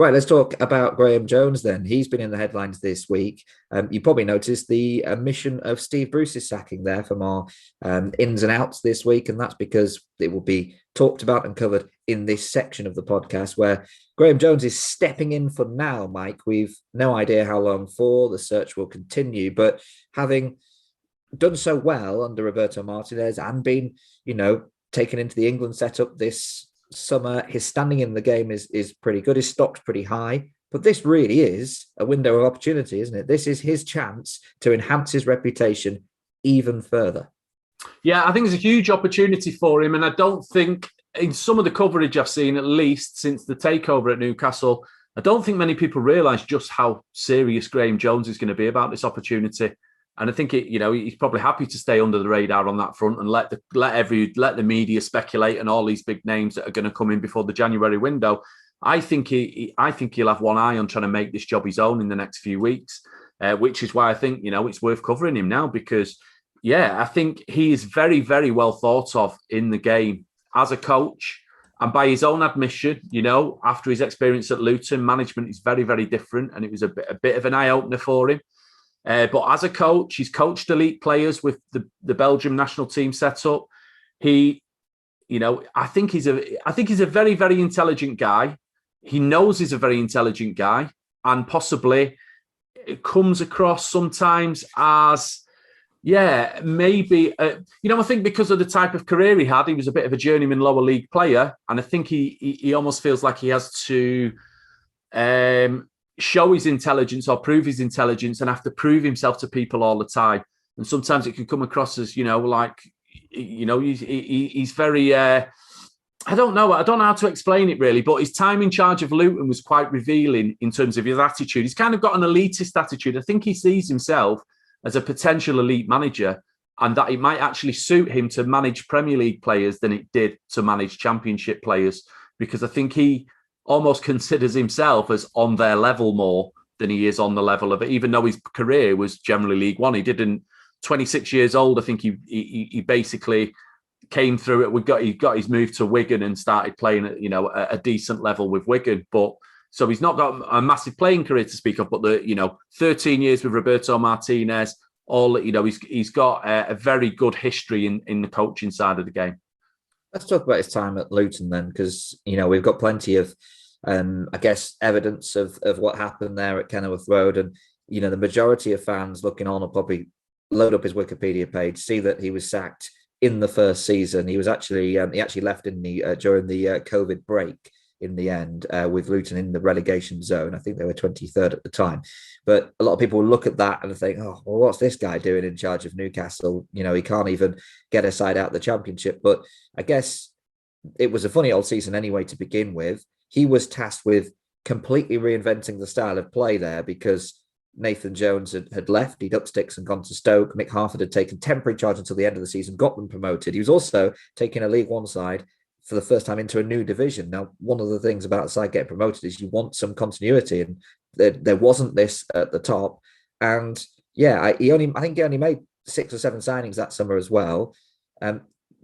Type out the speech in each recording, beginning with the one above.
Right, let's talk about Graeme Jones then. He's been in the headlines this week. You probably noticed the omission of Steve Bruce's sacking there from our ins and outs this week, and that's because it will be talked about and covered in this section of the podcast where Graeme Jones is stepping in for now, Mike. We've no idea how long for. The search will continue, but having done so well under Roberto Martinez and been, taken into the England setup this summer, his standing in the game is pretty good. His stock's pretty high, but this really is a window of opportunity, isn't it? This is his chance to enhance his reputation even further. Yeah, I think it's a huge opportunity for him, and I don't think in some of the coverage I've seen, at least since the takeover at Newcastle, I don't think many people realise just how serious Graeme Jones is going to be about this opportunity. And I think he's probably happy to stay under the radar on that front and let the media speculate and all these big names that are going to come in before the January window. I think he'll have one eye on trying to make this job his own in the next few weeks, which is why I think it's worth covering him now because I think he is very, very well thought of in the game as a coach. And by his own admission, after his experience at Luton, management is very, very different, and it was a bit of an eye opener for him. But as a coach, he's coached elite players with the Belgium national team set up. I think he's a very, very intelligent guy. He knows he's a very intelligent guy, and possibly it comes across sometimes as, maybe, I think because of the type of career he had, he was a bit of a journeyman lower league player, and I think he almost feels like he has to show his intelligence or prove his intelligence and have to prove himself to people all the time. And sometimes it can come across as, he's very, I don't know how to explain it really, but his time in charge of Luton was quite revealing in terms of his attitude. He's kind of got an elitist attitude. I think he sees himself as a potential elite manager and that it might actually suit him to manage Premier League players than it did to manage Championship players, because I think he almost considers himself as on their level more than he is on the level of it, even though his career was generally League One. He didn't, 26 years old, I think he basically came through it. He got his move to Wigan and started playing at, a decent level with Wigan. But so he's not got a massive playing career to speak of, but 13 years with Roberto Martinez, he's got a very good history in the coaching side of the game. Let's talk about his time at Luton then, because, we've got plenty of, evidence of what happened there at Kenilworth Road. And, the majority of fans looking on will probably load up his Wikipedia page, see that he was sacked in the first season. He was actually, he actually left during the COVID break in the end with Luton in the relegation zone. I think they were 23rd at the time. But a lot of people look at that and think, oh, well, what's this guy doing in charge of Newcastle? He can't even get a side out of the Championship. But I guess it was a funny old season anyway to begin with. He was tasked with completely reinventing the style of play there because Nathan Jones had left. He'd up sticks and gone to Stoke. Mick Harford had taken temporary charge until the end of the season, got them promoted. He was also taking a League One side for the first time into a new division. Now, one of the things about a side getting promoted is you want some continuity, and there wasn't this at the top. And I think he only made 6 or 7 signings that summer as well.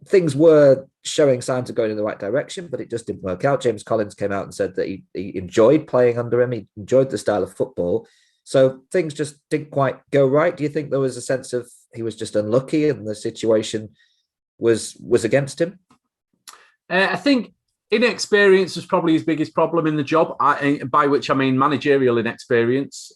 Things were showing signs of going in the right direction, but it just didn't work out. James Collins came out and said that he enjoyed playing under him. He enjoyed the style of football. So things just didn't quite go right. Do you think there was a sense of he was just unlucky and the situation was against him? I think inexperience was probably his biggest problem in the job, by which I mean managerial inexperience.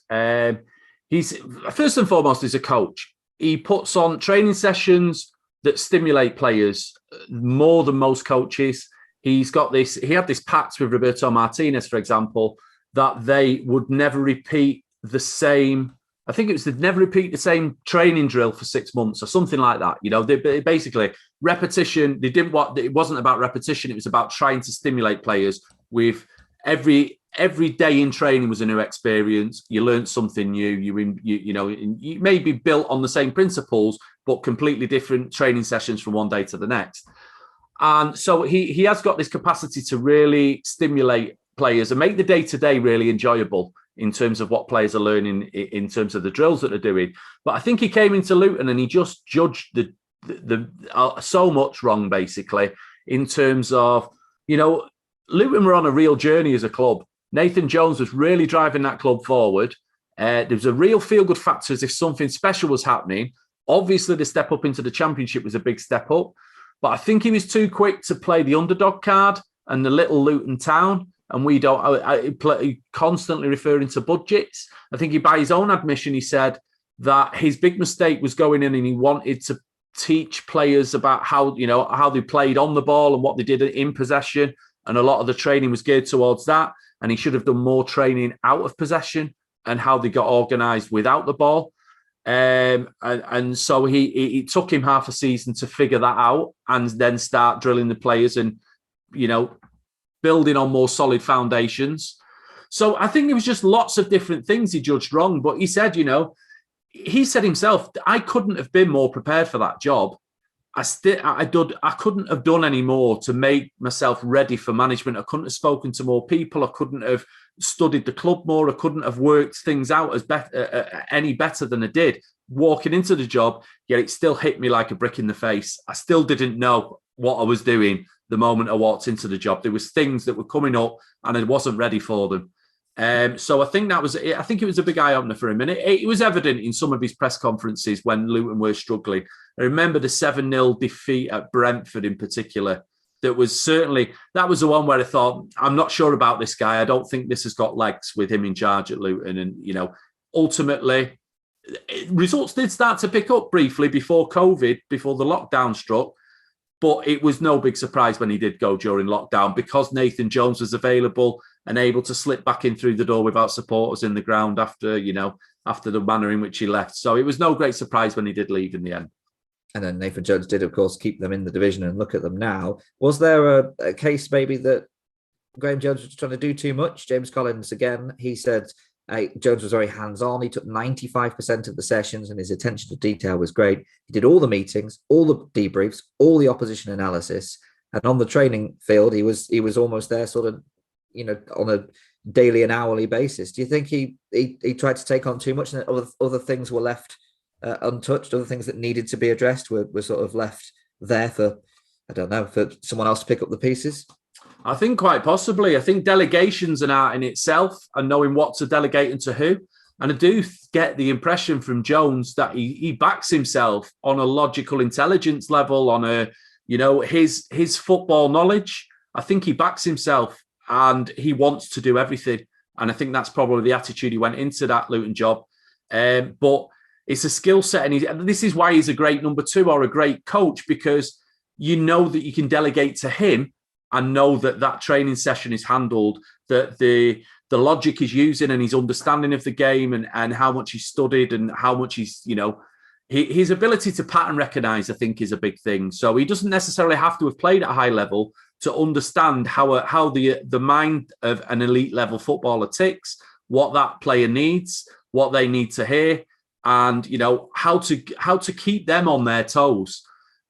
He's first and foremost is a coach. He puts on training sessions that stimulate players more than most coaches. He had this pact with Roberto Martinez, for example, that they would never repeat the same. I think it was they'd never repeat the same training drill for 6 months or something like that. They basically repetition. They didn't want. It wasn't about repetition. It was about trying to stimulate players with every day in training was a new experience. You learned something new. You may be built on the same principles, but completely different training sessions from one day to the next. And so he has got this capacity to really stimulate players and make the day-to-day really enjoyable in terms of what players are learning, in terms of the drills that they're doing. But I think he came into Luton and he just judged the so much wrong, basically, in terms of, Luton were on a real journey as a club. Nathan Jones was really driving that club forward. There was a real feel-good factor as if something special was happening. Obviously, the step up into the Championship was a big step up, but I think he was too quick to play the underdog card and the little Luton town. And we don't, constantly referring to budgets. I think by his own admission, he said that his big mistake was going in and he wanted to teach players about how they played on the ball and what they did in possession. And a lot of the training was geared towards that. And he should have done more training out of possession and how they got organised without the ball. And so it took him half a season to figure that out and then start drilling the players and, building on more solid foundations. So I think there was just lots of different things he judged wrong. But he said, he said himself, I couldn't have been more prepared for that job. I couldn't have done any more to make myself ready for management. I couldn't have spoken to more people. I couldn't have studied the club more. I couldn't have worked things out any better than I did walking into the job. Yet it still hit me like a brick in the face. I still didn't know what I was doing the moment I walked into the job. There was things that were coming up and I wasn't ready for them. So I think I think it was a big eye opener for him. And it was evident in some of his press conferences when Luton were struggling. I remember the 7-0 defeat at Brentford in particular. That was the one where I thought, I'm not sure about this guy. I don't think this has got legs with him in charge at Luton. And, ultimately, results did start to pick up briefly before COVID, before the lockdown struck. But it was no big surprise when he did go during lockdown because Nathan Jones was available and able to slip back in through the door without supporters in the ground after the manner in which he left. So it was no great surprise when he did leave in the end. And then Nathan Jones did, of course, keep them in the division and look at them now. Was there a case maybe that Graeme Jones was trying to do too much? James Collins, again, he said Jones was very hands-on. He took 95% of the sessions and his attention to detail was great. He did all the meetings, all the debriefs, all the opposition analysis. And on the training field, he was almost there sort of, on a daily and hourly basis. Do you think he tried to take on too much and other things were left untouched? Other things that needed to be addressed were sort of left there for someone else to pick up the pieces? I think quite possibly. I think delegation's an art in itself and knowing what to delegate and to who. And I do get the impression from Jones that he backs himself on a logical intelligence level, on his football knowledge. I think he backs himself and he wants to do everything. And I think that's probably the attitude he went into that Luton job. But it's a skill set. And this is why he's a great number two or a great coach, because you know that you can delegate to him and know that training session is handled, that the logic he's using and his understanding of the game and how much he's studied and how much he's, his ability to pattern recognize, I think, is a big thing. So he doesn't necessarily have to have played at a high level to understand how the mind of an elite level footballer ticks, what that player needs, what they need to hear, and, how to keep them on their toes.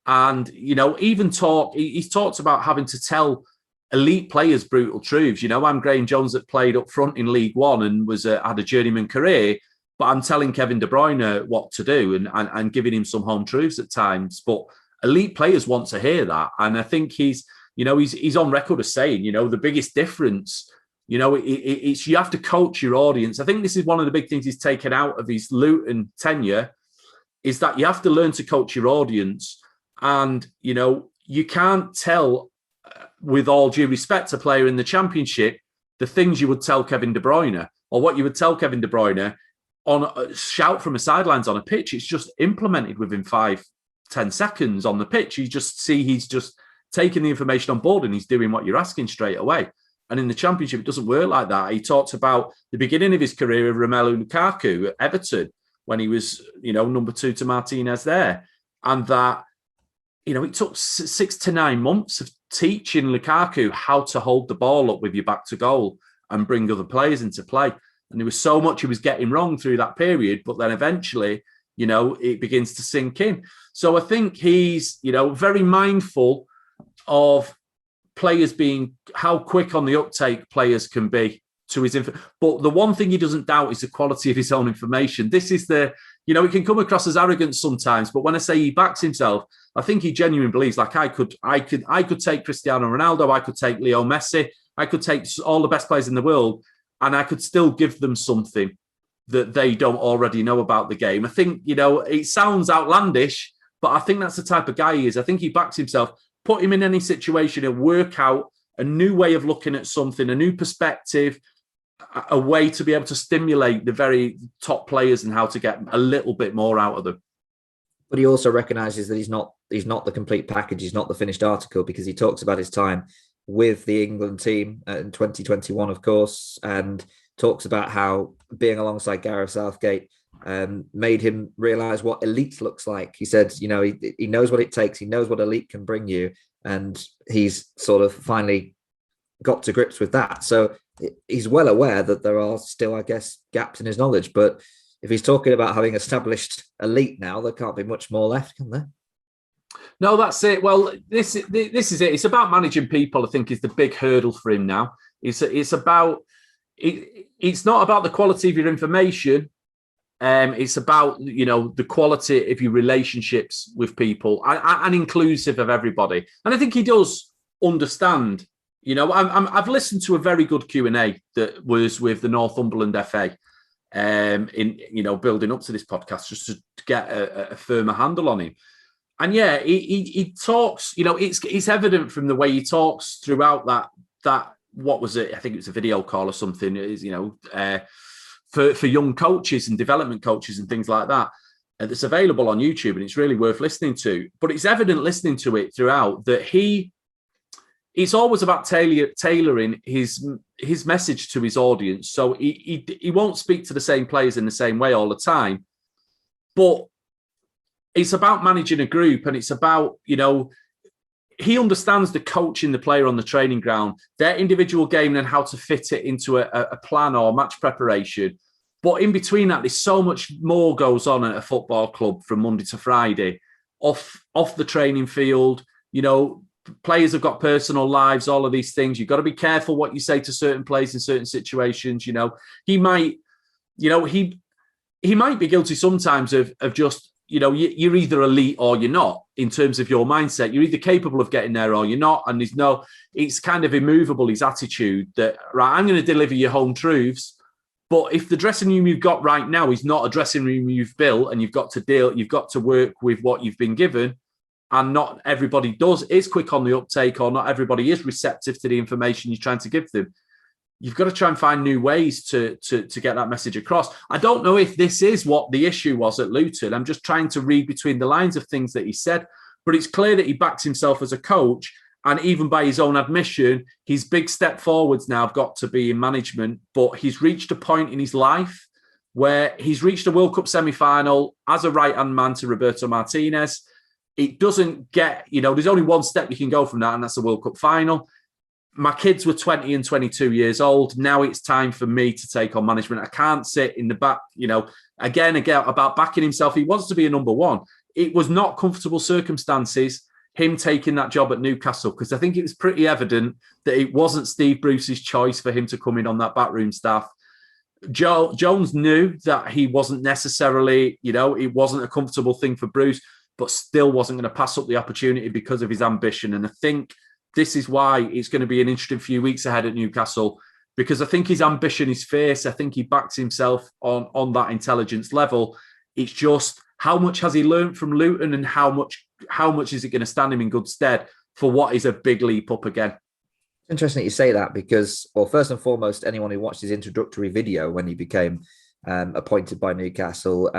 And, he's talked about having to tell elite players brutal truths. I'm Graeme Jones that played up front in League One and had a journeyman career, but I'm telling Kevin De Bruyne what to do and giving him some home truths at times. But elite players want to hear that. And I think he's on record as saying, the biggest difference, it's you have to coach your audience. I think this is one of the big things he's taken out of his Luton tenure, is that you have to learn to coach your audience. And, you can't tell, with all due respect to a player in the Championship, the things you would tell Kevin De Bruyne or what you would tell Kevin De Bruyne on a shout from a sidelines on a pitch. It's just implemented within 5-10 seconds on the pitch. You just see he's just taking the information on board and he's doing what you're asking straight away. And in the Championship, it doesn't work like that. He talked about the beginning of his career of Romelu Lukaku at Everton when he was, number 2 to Martinez there. And that, it took 6 to 9 months of teaching Lukaku how to hold the ball up with your back to goal and bring other players into play. And there was so much he was getting wrong through that period, but then eventually, it begins to sink in. So I think he's, very mindful of players being, how quick on the uptake players can be to his info. But the one thing he doesn't doubt is the quality of his own information. This is it can come across as arrogance sometimes, but when I say he backs himself, I think he genuinely believes, like, I could take Cristiano Ronaldo, I could take Leo Messi, I could take all the best players in the world, and I could still give them something that they don't already know about the game. I think, it sounds outlandish, but I think that's the type of guy he is. I think he backs himself. Put him in any situation and work out a new way of looking at something, a new perspective, a way to be able to stimulate the very top players and how to get a little bit more out of them. But he also recognises that he's not the complete package. He's not the finished article, because he talks about his time with the England team in 2021, of course, and talks about how being alongside Gareth Southgate made him realise what elite looks like. He said, he knows what it takes. He knows what elite can bring you. And he's sort of finally got to grips with that. So he's well aware that there are still, I guess, gaps in his knowledge. But if he's talking about having established elite now, there can't be much more left, can there? No, that's it. Well, this is it. It's about managing people, I think, is the big hurdle for him now. It's not about the quality of your information. It's about, the quality of your relationships with people and inclusive of everybody. And I think he does understand. I've listened to a very good Q&A that was with the Northumberland FA in building up to this podcast, just to get a firmer handle on him. And yeah, he talks, it's evident from the way he talks throughout that what was it? I think it was a video call or something, is, for young coaches and development coaches and things like that. That's available on YouTube, and it's really worth listening to. But it's evident listening to it throughout that it's always about tailoring his message to his audience. So he won't speak to the same players in the same way all the time. But it's about managing a group, and it's about, he understands the coaching the player on the training ground, their individual game, and how to fit it into a plan or match preparation. But in between that, there's so much more goes on at a football club from Monday to Friday, off the training field. Players have got personal lives, all of these things. You've got to be careful what you say to certain players in certain situations. He might be guilty sometimes of just, you're either elite or you're not in terms of your mindset. You're either capable of getting there or you're not. And it's kind of immovable, his attitude that, right, I'm going to deliver you home truths. But if the dressing room you've got right now is not a dressing room you've built, and you've got to work with what you've been given, and not everybody is quick on the uptake, or not everybody is receptive to the information you're trying to give them, you've got to try and find new ways to get that message across. I don't know if this is what the issue was at Luton. I'm just trying to read between the lines of things that he said, but it's clear that he backs himself as a coach. And even by his own admission, his big step forwards now have got to be in management. But he's reached a point in his life where he's reached a World Cup semi-final as a right-hand man to Roberto Martinez. It doesn't get, there's only one step you can go from that, and that's the World Cup final. My kids were 20 and 22 years old. Now it's time for me to take on management. I can't sit in the back, again, about backing himself. He wants to be a number one. It was not comfortable circumstances, him taking that job at Newcastle, because I think it was pretty evident that it wasn't Steve Bruce's choice for him to come in on that backroom staff. Jones knew that he wasn't necessarily, it wasn't a comfortable thing for Bruce, but still wasn't going to pass up the opportunity because of his ambition. And I think this is why it's going to be an interesting few weeks ahead at Newcastle, because I think his ambition is fierce. I think he backs himself on that intelligence level. It's just, how much has he learned from Luton, and how much is it going to stand him in good stead for what is a big leap up again? Interesting that you say that, because, well, first and foremost, anyone who watched his introductory video when he became appointed by Newcastle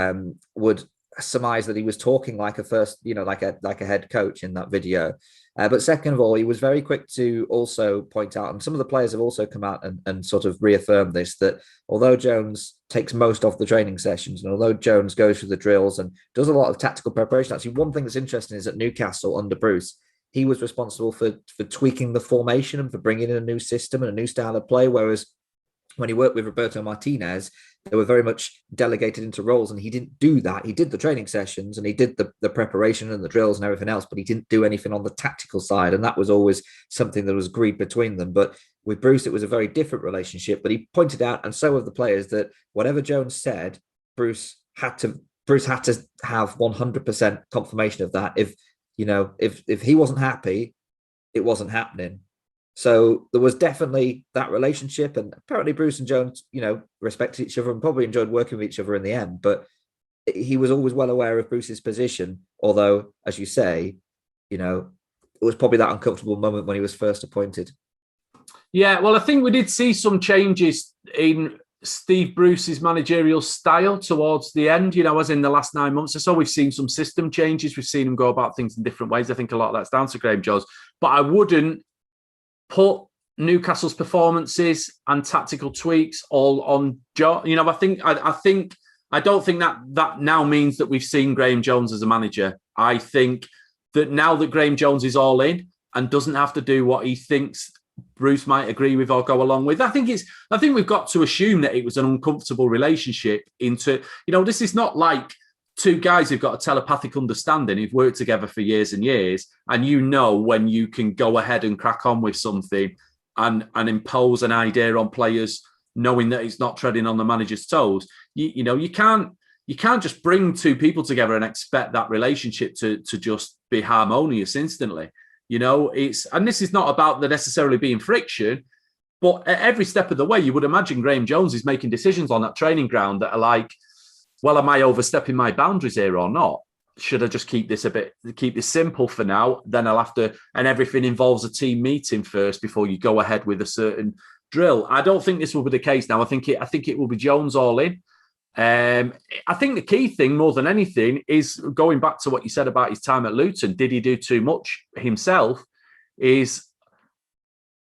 would surmise that he was talking like a head coach in that video. But second of all, he was very quick to also point out, and some of the players have also come out and sort of reaffirmed this, that although Jones takes most of the training sessions, and although Jones goes through the drills and does a lot of tactical preparation, actually one thing that's interesting is at Newcastle under Bruce, he was responsible for tweaking the formation and for bringing in a new system and a new style of play, whereas when he worked with Roberto Martinez, they were very much delegated into roles, and he didn't do that. He did the training sessions and he did the preparation and the drills and everything else, but he didn't do anything on the tactical side, and that was always something that was agreed between them. But with Bruce, it was a very different relationship. But he pointed out, and so have the players, that whatever Jones said, Bruce had to have 100% confirmation of that. If he wasn't happy, it wasn't happening. So there was definitely that relationship, and apparently Bruce and Jones, respected each other and probably enjoyed working with each other in the end. But he was always well aware of Bruce's position, although, as you say, it was probably that uncomfortable moment when he was first appointed. Yeah, well, I think we did see some changes in Steve Bruce's managerial style towards the end, as in the last 9 months or so. We've seen some system changes. We've seen him go about things in different ways. I think a lot of that's down to Graeme Jones. But I wouldn't put Newcastle's performances and tactical tweaks all on Joe. I don't think that now means that we've seen Graeme Jones as a manager. I think that now that Graeme Jones is all in and doesn't have to do what he thinks Bruce might agree with or go along with, I think we've got to assume that it was an uncomfortable relationship this is not like two guys who've got a telepathic understanding, who've worked together for years and years, and when you can go ahead and crack on with something and impose an idea on players, knowing that it's not treading on the manager's toes. You can't just bring two people together and expect that relationship to just be harmonious instantly. And this is not about there necessarily being friction, but at every step of the way, you would imagine Graeme Jones is making decisions on that training ground that are like, well, am I overstepping my boundaries here or not? Should I just keep this simple for now? Then I'll have to, and everything involves a team meeting first before you go ahead with a certain drill. I don't think this will be the case now. I think it will be Jones all in. I think the key thing more than anything is going back to what you said about his time at Luton. Did he do too much himself? Is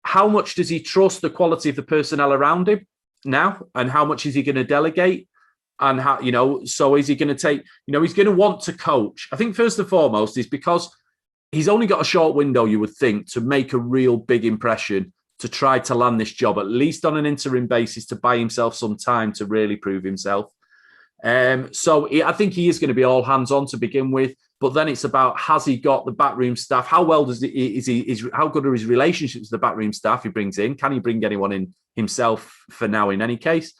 how much does he trust the quality of the personnel around him now? And how much is he going to delegate? And how, so is he going to take, he's going to want to coach. I think first and foremost is because he's only got a short window, you would think, to make a real big impression, to try to land this job, at least on an interim basis, to buy himself some time to really prove himself. So I think he is going to be all hands on to begin with, but then it's about, has he got the backroom staff? How well how good are his relationships with the backroom staff he brings in? Can he bring anyone in himself for now in any case?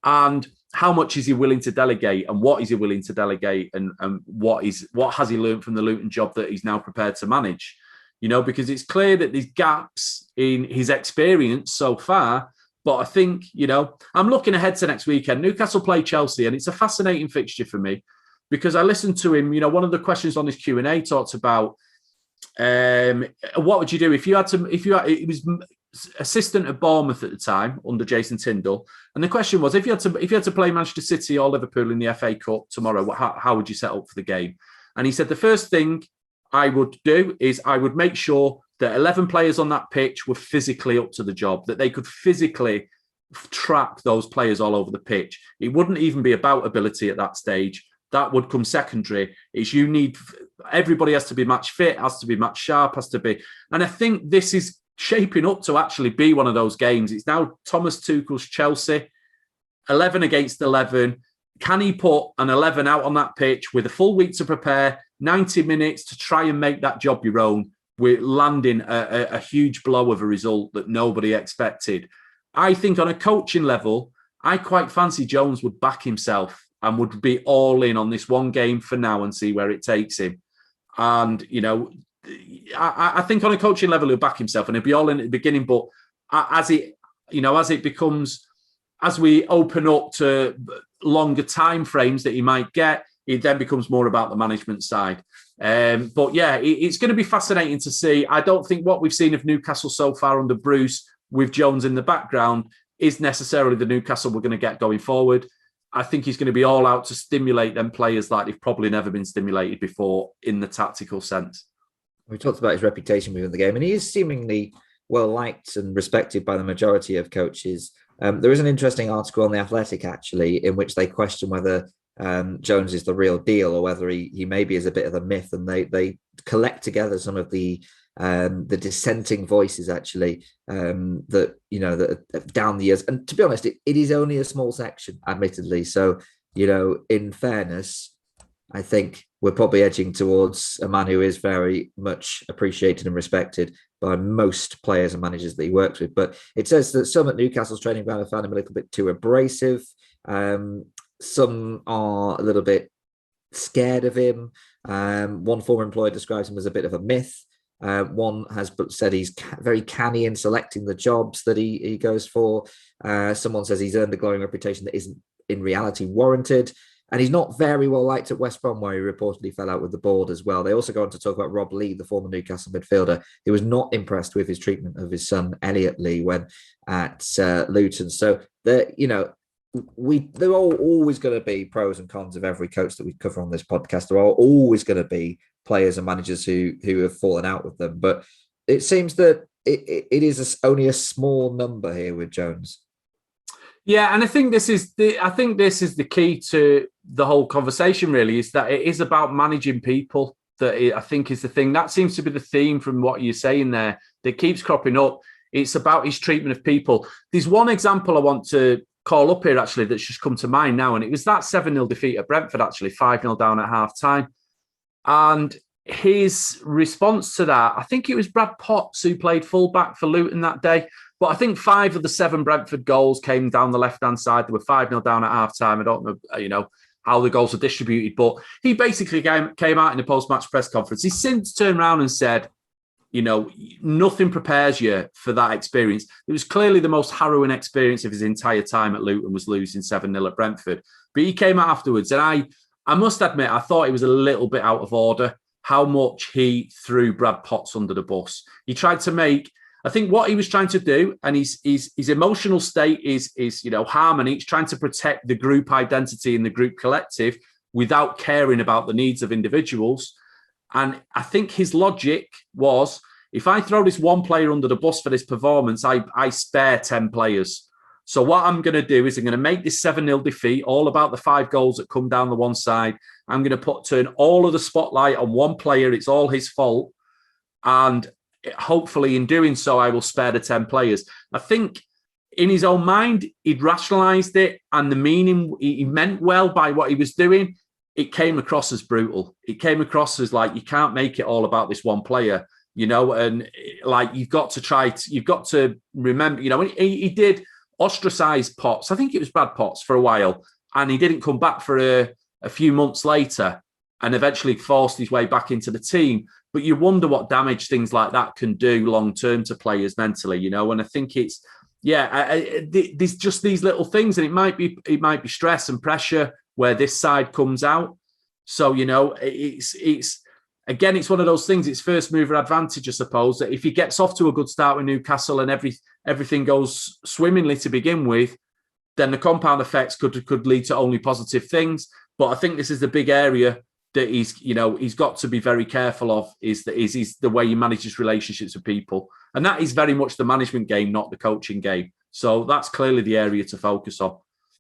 And how much is he willing to delegate, and what is he willing to delegate, and what has he learned from the Luton job that he's now prepared to manage? Because it's clear that there's gaps in his experience so far. But I think, I'm looking ahead to next weekend. Newcastle play Chelsea, and it's a fascinating fixture for me because I listened to him. One of the questions on his Q&A talked about what would you do if you had, it was assistant at Bournemouth at the time under Jason Tindall, and the question was, if you had to play Manchester City or Liverpool in the FA Cup tomorrow, how would you set up for the game? And he said the first thing I would do is I would make sure that 11 players on that pitch were physically up to the job, that they could physically track those players all over the pitch. It wouldn't even be about ability at that stage. That would come secondary. Everybody has to be match fit, has to be match sharp, has to be. And I think this is shaping up to actually be one of those games. It's now Thomas Tuchel's Chelsea, 11 against 11. Can he put an 11 out on that pitch with a full week to prepare, 90 minutes to try and make that job your own? We're landing a huge blow of a result that nobody expected. I think on a coaching level, I quite fancy Jones would back himself and would be all in on this one game for now and see where it takes him. And, I think on a coaching level, he'll back himself and he'll be all in at the beginning. But as we open up to longer time frames that he might get, it then becomes more about the management side. But yeah, it's going to be fascinating to see. I don't think what we've seen of Newcastle so far under Bruce with Jones in the background is necessarily the Newcastle we're going to get going forward. I think he's going to be all out to stimulate them players like they've probably never been stimulated before in the tactical sense. We talked about his reputation within the game, and he is seemingly well liked and respected by the majority of coaches. There is an interesting article on The Athletic, actually, in which they question whether Jones is the real deal or whether he maybe is a bit of a myth, and they collect together some of the dissenting voices actually that down the years. And to be honest, it is only a small section, admittedly. So in fairness, I think we're probably edging towards a man who is very much appreciated and respected by most players and managers that he works with. But it says that some at Newcastle's training ground have found him a little bit too abrasive. Some are a little bit scared of him. One former employee describes him as a bit of a myth. One has said he's very canny in selecting the jobs that he goes for. Someone says he's earned a glowing reputation that isn't in reality warranted. And he's not very well liked at West Brom, where he reportedly fell out with the board as well. They also go on to talk about Rob Lee, the former Newcastle midfielder. He was not impressed with his treatment of his son, Elliot Lee, when at Luton. So, they're all always going to be pros and cons of every coach that we cover on this podcast. There are always going to be players and managers who have fallen out with them. But it seems that it is only a small number here with Jones. Yeah, and I think this is the key to the whole conversation, really, is that it is about managing people. I think is the thing. That seems to be the theme from what you're saying there that keeps cropping up. It's about his treatment of people. There's one example I want to call up here, actually, that's just come to mind now, and it was that 7-0 defeat at Brentford, actually, 5-0 down at half-time. And his response to that, I think it was Brad Potts who played fullback for Luton that day, but I think 5 of the 7 Brentford goals came down the left-hand side. They were 5-0 down at half-time. I don't know, how the goals were distributed, but he basically came out in the post-match press conference. He's since turned around and said, nothing prepares you for that experience. It was clearly the most harrowing experience of his entire time at Luton, was losing 7-0 at Brentford. But he came out afterwards, and I must admit, I thought it was a little bit out of order how much he threw Brad Potts under the bus. He tried to make, I think what he was trying to do, and his emotional state is harmony. He's trying to protect the group identity and the group collective without caring about the needs of individuals. And I think his logic was, if I throw this one player under the bus for this performance, I spare 10 players. So what I'm going to do is I'm going to make this 7-0 defeat all about the 5 goals that come down the one side. I'm going to turn all of the spotlight on one player. It's all his fault. And hopefully in doing so, I will spare the 10 players. I think in his own mind, he'd rationalised it, and the meaning he meant well by what he was doing. It came across as brutal. It came across as like, you can't make it all about this one player, and like you've got to remember, he did ostracise Potts. I think it was Brad Potts for a while, and he didn't come back for a few months later, and eventually forced his way back into the team. But you wonder what damage things like that can do long term to players mentally, and I think it's, there's just these little things, and it might be stress and pressure where this side comes out. So, it's again, it's one of those things, it's first mover advantage, I suppose, that if he gets off to a good start with Newcastle and everything goes swimmingly to begin with, then the compound effects could lead to only positive things. But I think this is the big area that he's got to be very careful of, is the way he manages relationships with people. And that is very much the management game, not the coaching game. So that's clearly the area to focus on.